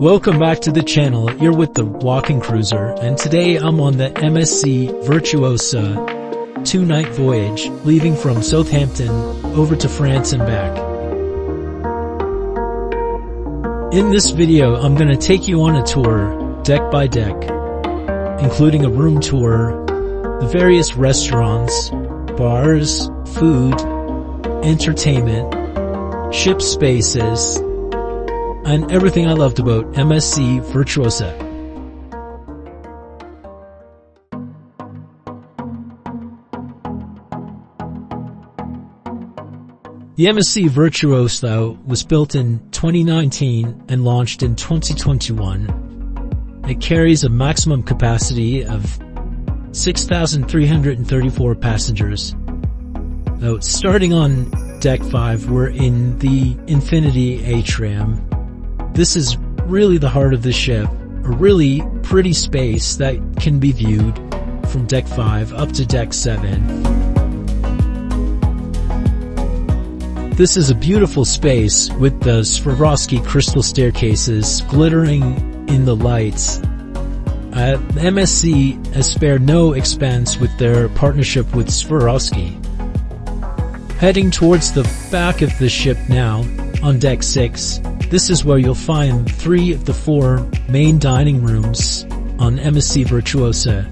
Welcome back to the channel. You're with the Walking Cruiser, and today I'm on the MSC Virtuosa 2-night voyage, leaving from Southampton over to France and back. In this video, I'm going to take you on a tour, deck by deck, including a room tour, the various restaurants, bars, food, entertainment, ship spaces, and everything I loved about MSC Virtuosa. The MSC Virtuosa was built in 2019 and launched in 2021. It carries a maximum capacity of 6,334 passengers. Now, starting on Deck 5, we're in the Infinity Atrium. This is really the heart of the ship, a really pretty space that can be viewed from Deck 5 up to Deck 7. This is a beautiful space with the Swarovski crystal staircases glittering in the lights. MSC has spared no expense with their partnership with Swarovski. Heading towards the back of the ship now, on Deck 6, this is where you'll find 3 of the 4 main dining rooms on MSC Virtuosa.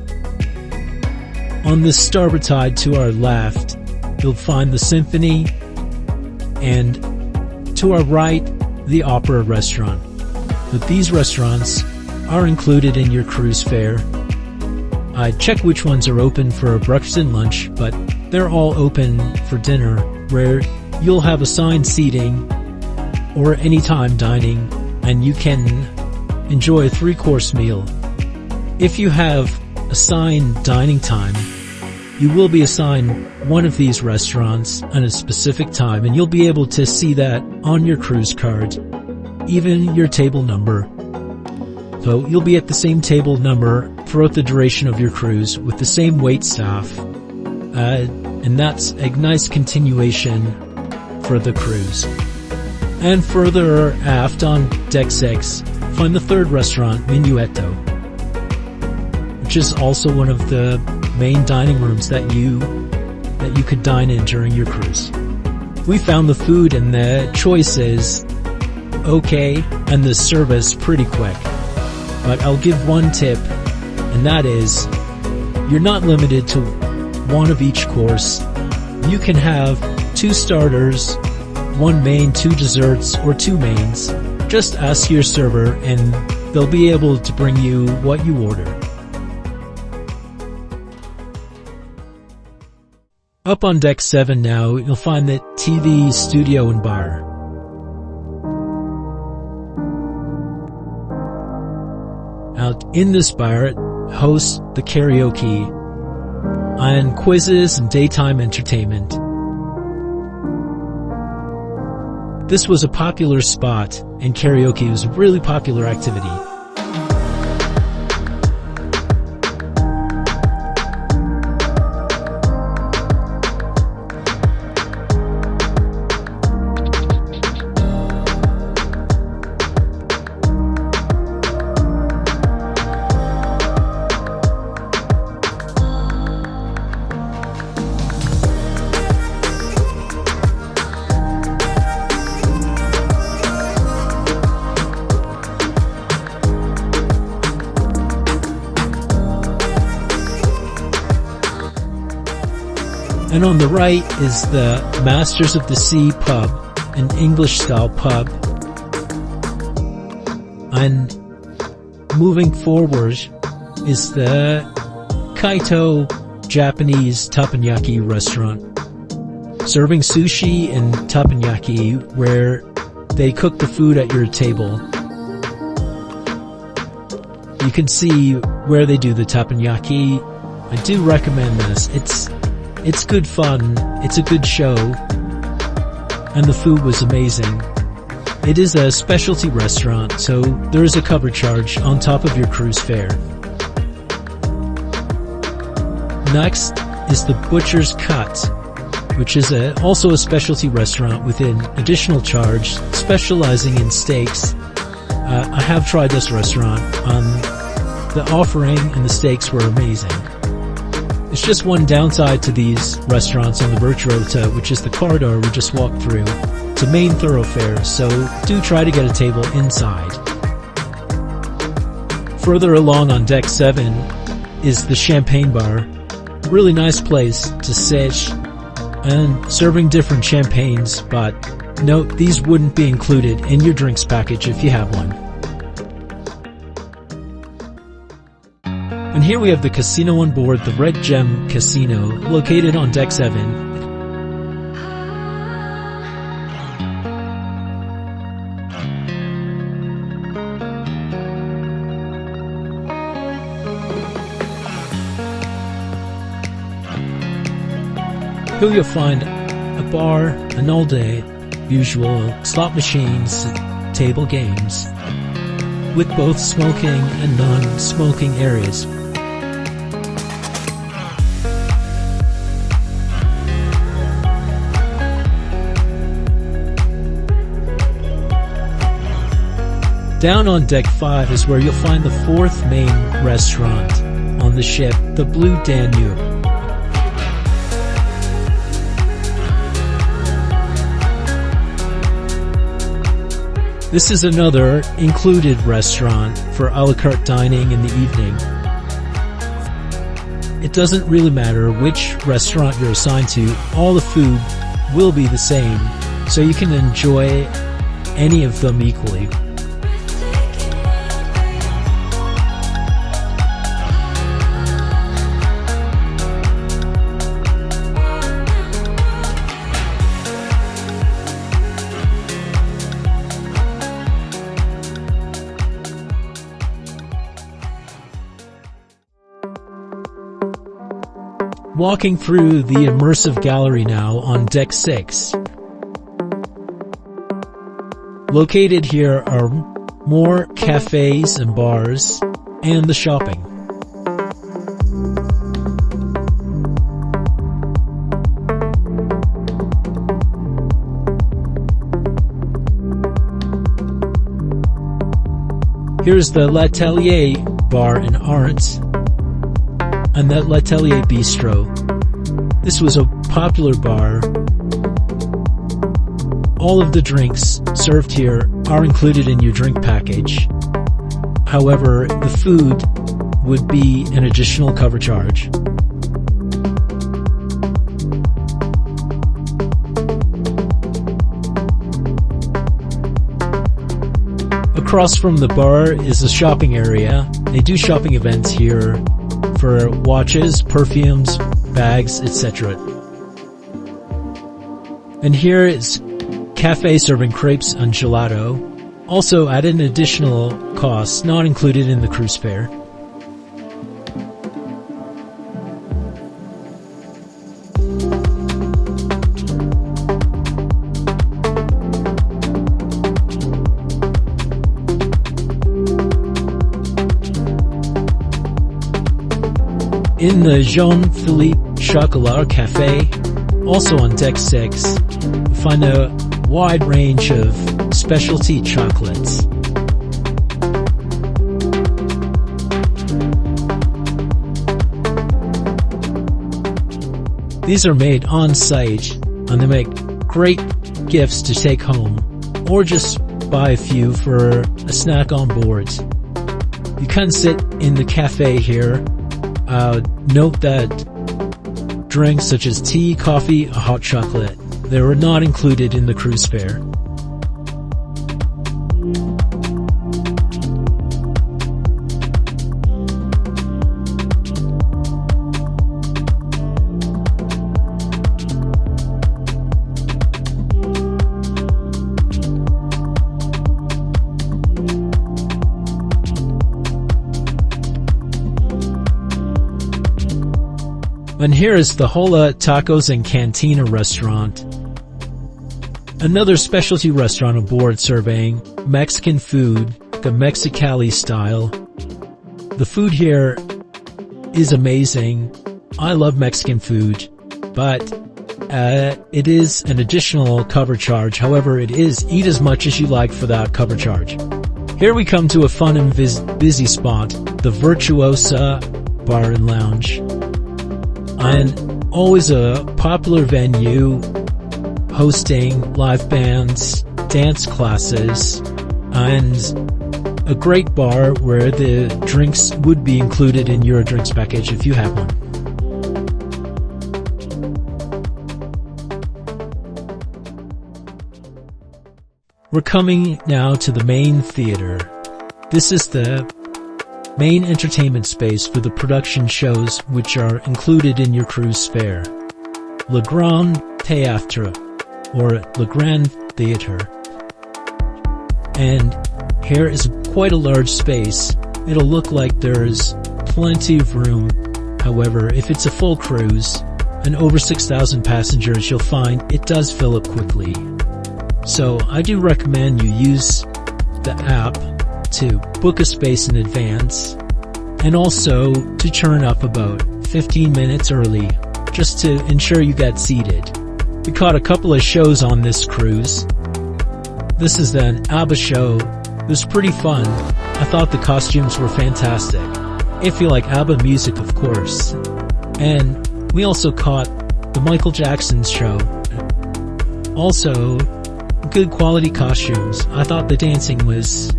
On the starboard side to our left, you'll find the Symphony, and to our right, the Opera restaurant. But these restaurants are included in your cruise fare. I check which ones are open for breakfast and lunch, but they're all open for dinner, where you'll have assigned seating or anytime dining, and you can enjoy a 3-course meal. If you have assigned dining time, you will be assigned one of these restaurants at a specific time, and you'll be able to see that on your cruise card, even your table number. So you'll be at the same table number throughout the duration of your cruise with the same wait staff, and that's a nice continuation for the cruise. And further aft on Deck 6, find the 3rd restaurant, Minuetto, which is also one of the main dining rooms that you could dine in during your cruise. We found the food and the choices okay, and the service pretty quick. But I'll give one tip, and that is, you're not limited to one of each course. You can have 2 starters, 1 main, 2 desserts, or 2 mains. Just ask your server and they'll be able to bring you what you order. Up on Deck 7 now, you'll find the TV, studio, and bar. Out in this bar, it hosts the karaoke and quizzes and daytime entertainment. This was a popular spot, and karaoke was a really popular activity. And on the right is the Masters of the Sea pub, an English-style pub. And moving forward is the Kaito Japanese Teppanyaki restaurant, serving sushi and teppanyaki, where they cook the food at your table. You can see where they do the teppanyaki. I do recommend this. It's good fun, it's a good show, and the food was amazing. It is a specialty restaurant, so there is a cover charge on top of your cruise fare. Next is the Butcher's Cut, which is also a specialty restaurant with an additional charge specializing in steaks. I have tried this restaurant. The offering and the steaks were amazing. There's just one downside to these restaurants on the Virtuosa, which is the corridor we just walked through. It's a main thoroughfare, so do try to get a table inside. Further along on deck 7 is the champagne bar. Really nice place to sit and serving different champagnes, but note these wouldn't be included in your drinks package if you have one. And here we have the casino on board the Red Gem Casino, located on deck 7. Here you'll find a bar, an all-day, usual slot machines, table games, with both smoking and non-smoking areas. Down on deck 5 is where you'll find the fourth main restaurant on the ship, the Blue Danube. This is another included restaurant for a la carte dining in the evening. It doesn't really matter which restaurant you're assigned to, all the food will be the same, so you can enjoy any of them equally. Walking through the Immersive Gallery now on deck 6. Located here are more cafes and bars and the shopping. Here's the L'Atelier Bar and Arts and the L'Atelier Bistro. This was a popular bar. All of the drinks served here are included in your drink package. However, the food would be an additional cover charge. Across from the bar is a shopping area. They do shopping events here for watches, perfumes, bags, etc. And here is cafe serving crepes and gelato, also at an additional cost not included in the cruise fare. In the Jean-Philippe Chocolat Cafe, also on deck 6, you find a wide range of specialty chocolates. These are made on site and they make great gifts to take home or just buy a few for a snack on board. You can sit in the cafe here. Note that drinks such as tea, coffee, or hot chocolate, they were not included in the cruise fare. And here is the Hola Tacos and Cantina restaurant. Another specialty restaurant aboard serving Mexican food, the Mexicali style. The food here is amazing. I love Mexican food, but it is an additional cover charge. However, it is eat as much as you like for that cover charge. Here we come to a fun and busy spot, the Virtuosa Bar Lounge. And always a popular venue, hosting live bands, dance classes, and a great bar where the drinks would be included in your drinks package if you have one. We're coming now to the main theater. This is the main entertainment space for the production shows which are included in your cruise fare. Le Grand Théâtre, or Le Grand Theatre. And here is quite a large space. It'll look like there's plenty of room. However, if it's a full cruise and over 6,000 passengers, you'll find it does fill up quickly. So I do recommend you use the app to book a space in advance, and also to turn up about 15 minutes early, just to ensure you get seated. We caught a couple of shows on this cruise. This is an ABBA show. It was pretty fun. I thought the costumes were fantastic. If you like ABBA music, of course. And we also caught the Michael Jackson show. Also, good quality costumes. I thought the dancing was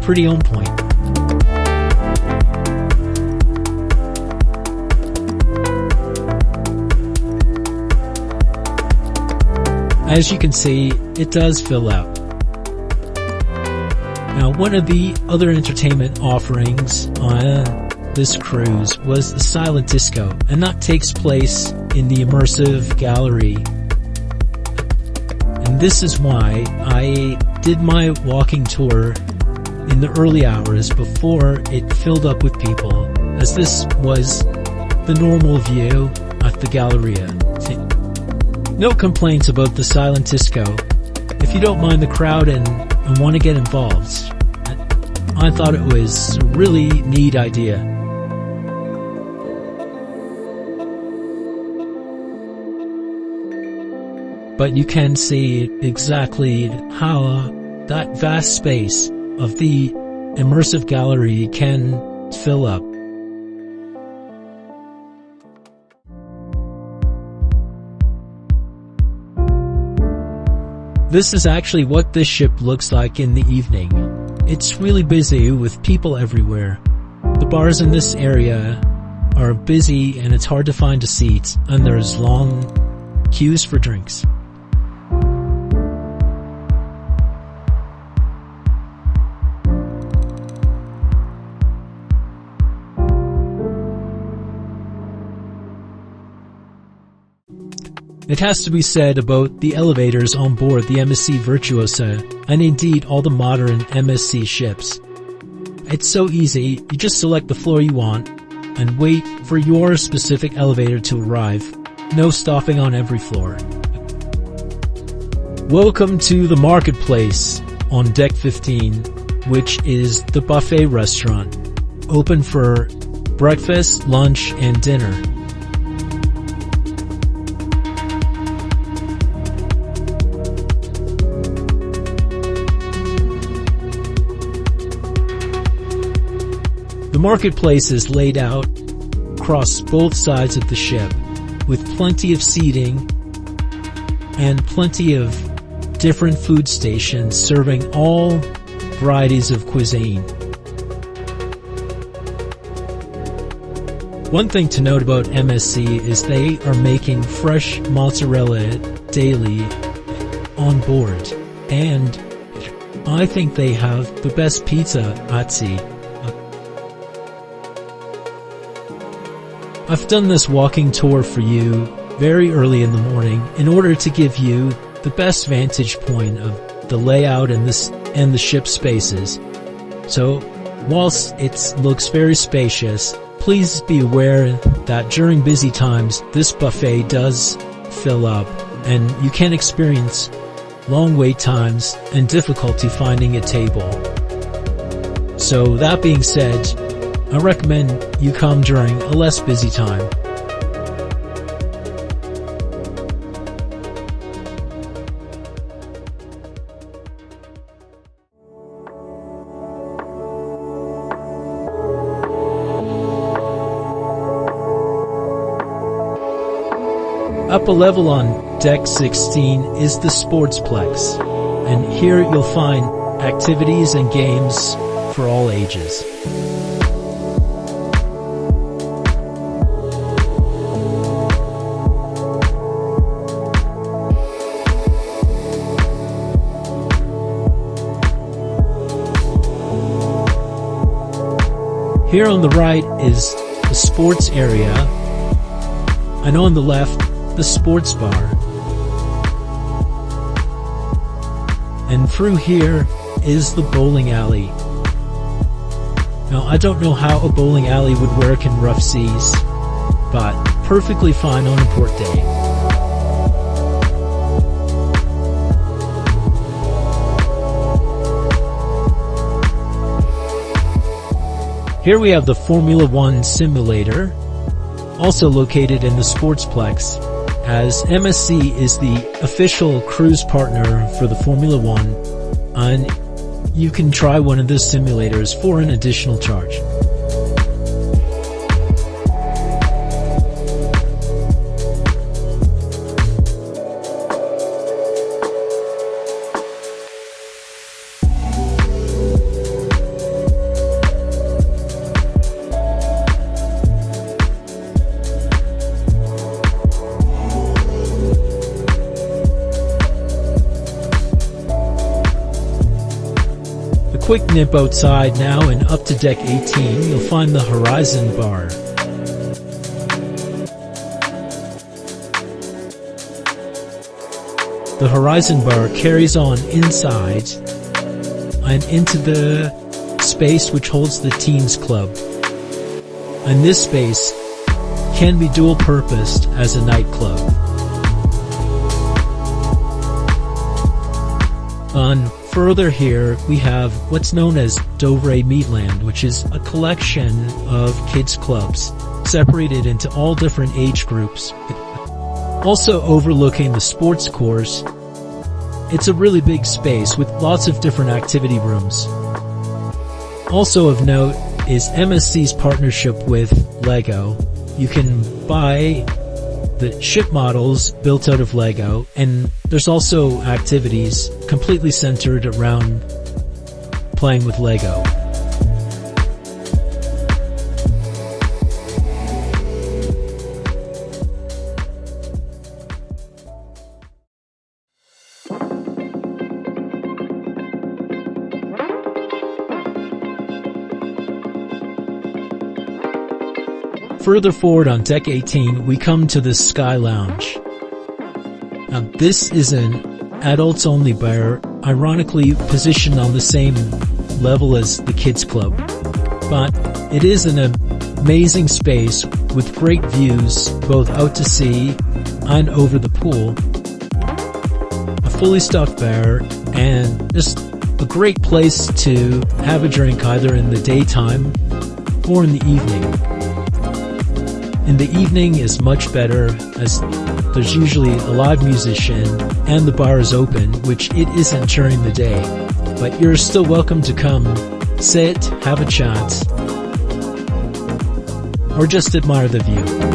pretty on point. As you can see, it does fill out. Now, one of the other entertainment offerings on this cruise was the silent disco, and that takes place in the Immersive Gallery. And this is why I did my walking tour in the early hours before it filled up with people, as this was the normal view at the Galleria. No complaints about the silent disco. If you don't mind the crowd and want to get involved, I thought it was a really neat idea. But you can see exactly how that vast space of the Immersive Gallery can fill up. This is actually what this ship looks like in the evening. It's really busy with people everywhere. The bars in this area are busy and it's hard to find a seat, and there's long queues for drinks. It has to be said about the elevators on board the MSC Virtuosa, and indeed all the modern MSC ships. It's so easy, you just select the floor you want, and wait for your specific elevator to arrive. No stopping on every floor. Welcome to the Marketplace on Deck 15, which is the buffet restaurant, open for breakfast, lunch, and dinner. The marketplace is laid out across both sides of the ship, with plenty of seating and plenty of different food stations serving all varieties of cuisine. One thing to note about MSC is they are making fresh mozzarella daily on board, and I think they have the best pizza at sea. I've done this walking tour for you very early in the morning in order to give you the best vantage point of the layout and the ship spaces. So, whilst it looks very spacious, please be aware that during busy times, this buffet does fill up, and you can experience long wait times and difficulty finding a table. So that being said, I recommend you come during a less busy time. Up a level on deck 16 is the Sportsplex, and here you'll find activities and games for all ages. Here on the right is the sports area, and on the left, the sports bar. And through here is the bowling alley. Now, I don't know how a bowling alley would work in rough seas, but perfectly fine on a port day. Here we have the Formula One simulator, also located in the Sportsplex, as MSC is the official cruise partner for the Formula One, and you can try one of the simulators for an additional charge. Quick nip outside now, and up to deck 18 you'll find the Horizon Bar. The Horizon Bar carries on inside and into the space which holds the Teens Club. And this space can be dual-purposed as a nightclub. Further here, we have what's known as Dovre Meatland, which is a collection of kids' clubs, separated into all different age groups. Also overlooking the sports course, it's a really big space with lots of different activity rooms. Also of note is MSC's partnership with LEGO. You can buy the ship models built out of LEGO, and there's also activities completely centered around playing with LEGO. Further forward on deck 18, we come to the Sky Lounge. Now, this is an adults-only bar, ironically positioned on the same level as the Kids Club. But it is an amazing space with great views, both out to sea and over the pool. A fully stocked bar, and just a great place to have a drink either in the daytime or in the evening. In the evening is much better, as there's usually a live musician and the bar is open, which it isn't during the day. But you're still welcome to come, sit, have a chat, or just admire the view.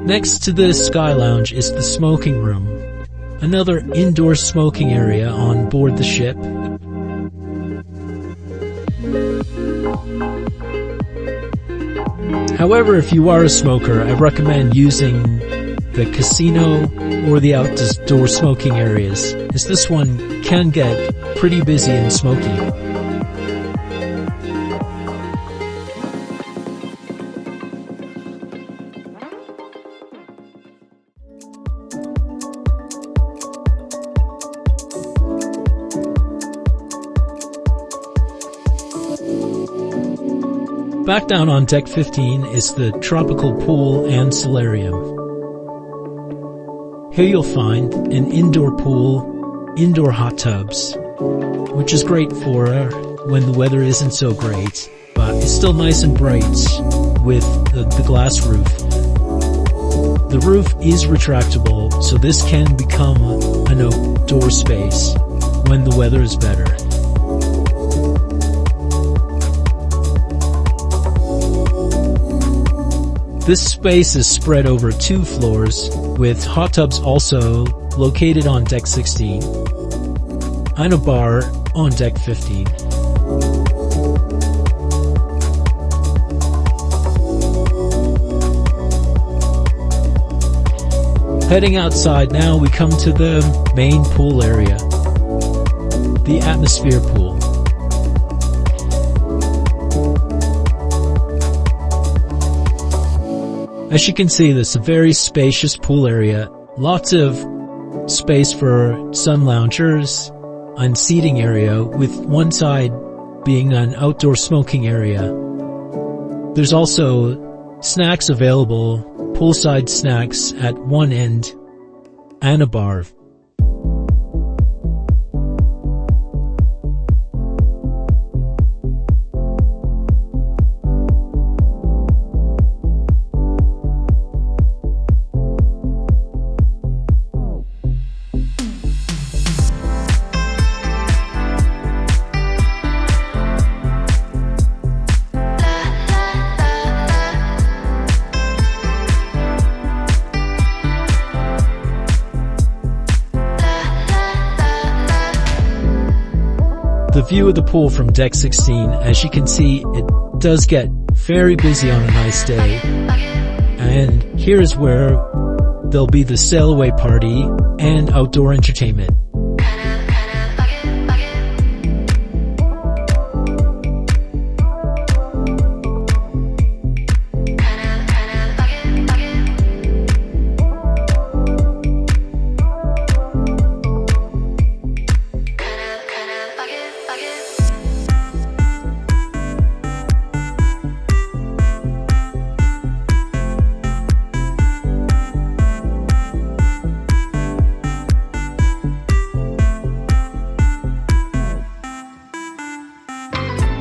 Next to the Sky Lounge is the smoking room, another indoor smoking area on board the ship. However, if you are a smoker, I recommend using the casino or the outdoor smoking areas, as this one can get pretty busy and smoky. Back down on deck 15 is the tropical pool and solarium. Here you'll find an indoor pool, indoor hot tubs, which is great for when the weather isn't so great, but it's still nice and bright with the glass roof. The roof is retractable, so this can become an outdoor space when the weather is better. This space is spread over 2 floors, with hot tubs also located on deck 16, and a bar on deck 15. Heading outside now, we come to the main pool area, the Atmosphere Pool. As you can see, this is a very spacious pool area, lots of space for sun loungers and seating area, with one side being an outdoor smoking area. There's also snacks available, poolside snacks at one end, and a bar. The view of the pool from deck 16, as you can see, it does get very busy on a nice day. And here is where there'll be the sail away party and outdoor entertainment.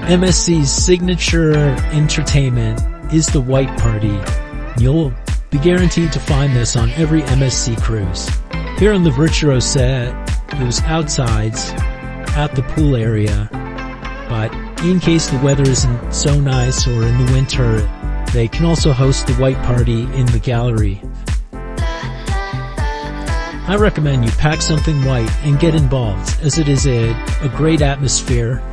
MSC's signature entertainment is the white party. You'll be guaranteed to find this on every MSC cruise. Here on the Virtuosa, it was outside at the pool area, but in case the weather isn't so nice or in the winter, they can also host the white party in the gallery. I recommend you pack something white and get involved, as it is a great atmosphere.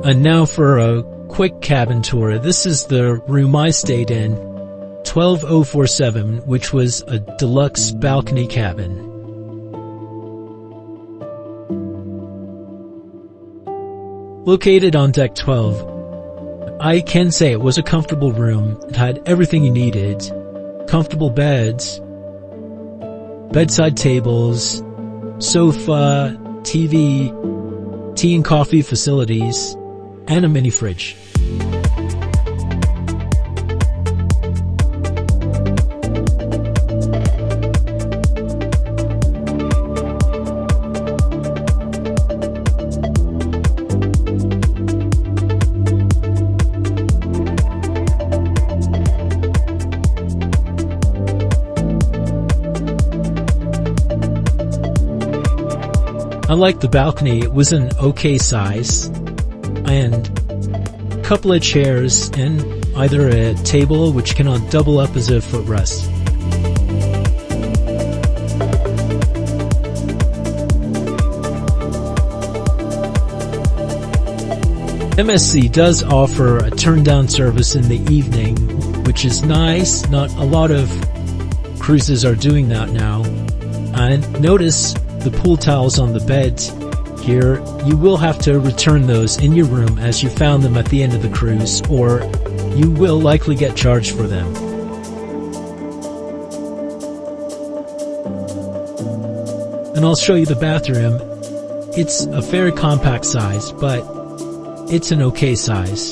And now for a quick cabin tour. This is the room I stayed in, 12047, which was a deluxe balcony cabin. Located on deck 12, I can say it was a comfortable room. It had everything you needed. Comfortable beds, bedside tables, sofa, TV, tea and coffee facilities, and a mini fridge. I liked the balcony. It was an okay size, and a couple of chairs and either a table which can double up as a footrest. MSC does offer a turn-down service in the evening, which is nice. Not a lot of Cruises are doing that now. And notice the pool towels on the beds. Here, you will have to return those in your room as you found them at the end of the cruise, or you will likely get charged for them. And I'll show you the bathroom. It's a very compact size, but it's an okay size.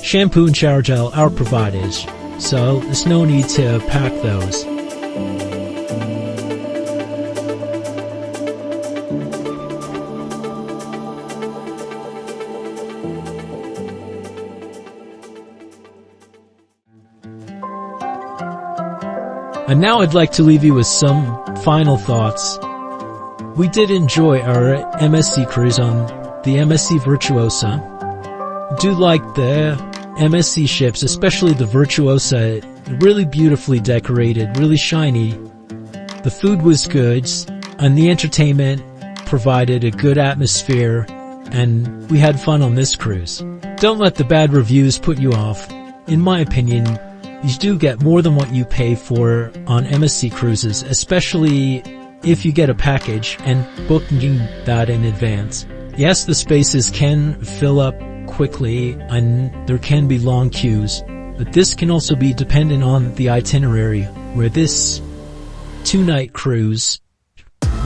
Shampoo and shower gel are provided, so there's no need to pack those. And now I'd like to leave you with some final thoughts. We did enjoy our MSC cruise on the MSC Virtuosa. Do like the MSC ships, especially the Virtuosa, really beautifully decorated, really shiny. The food was good, and the entertainment provided a good atmosphere, and we had fun on this cruise. Don't let the bad reviews put you off. In my opinion, you do get more than what you pay for on MSC Cruises, especially if you get a package and booking that in advance. Yes, the spaces can fill up quickly and there can be long queues, but this can also be dependent on the itinerary, where this 2-night cruise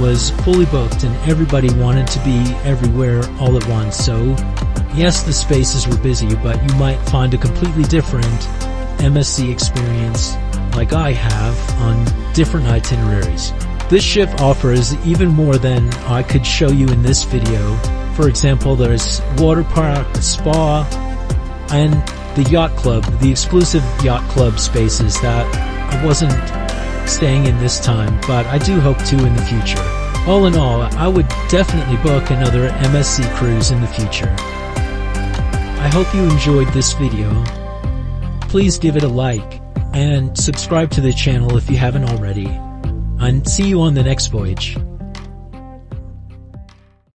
was fully booked and everybody wanted to be everywhere all at once. So yes, the spaces were busy, but you might find a completely different MSC experience like I have on different itineraries. This ship offers even more than I could show you in this video. For example, there's water park, spa, and the yacht club, the exclusive yacht club spaces that I wasn't staying in this time, but I do hope to in the future. All in all, I would definitely book another MSC cruise in the future. I hope you enjoyed this video. Please give it a like and subscribe to the channel if you haven't already. And see you on the next voyage.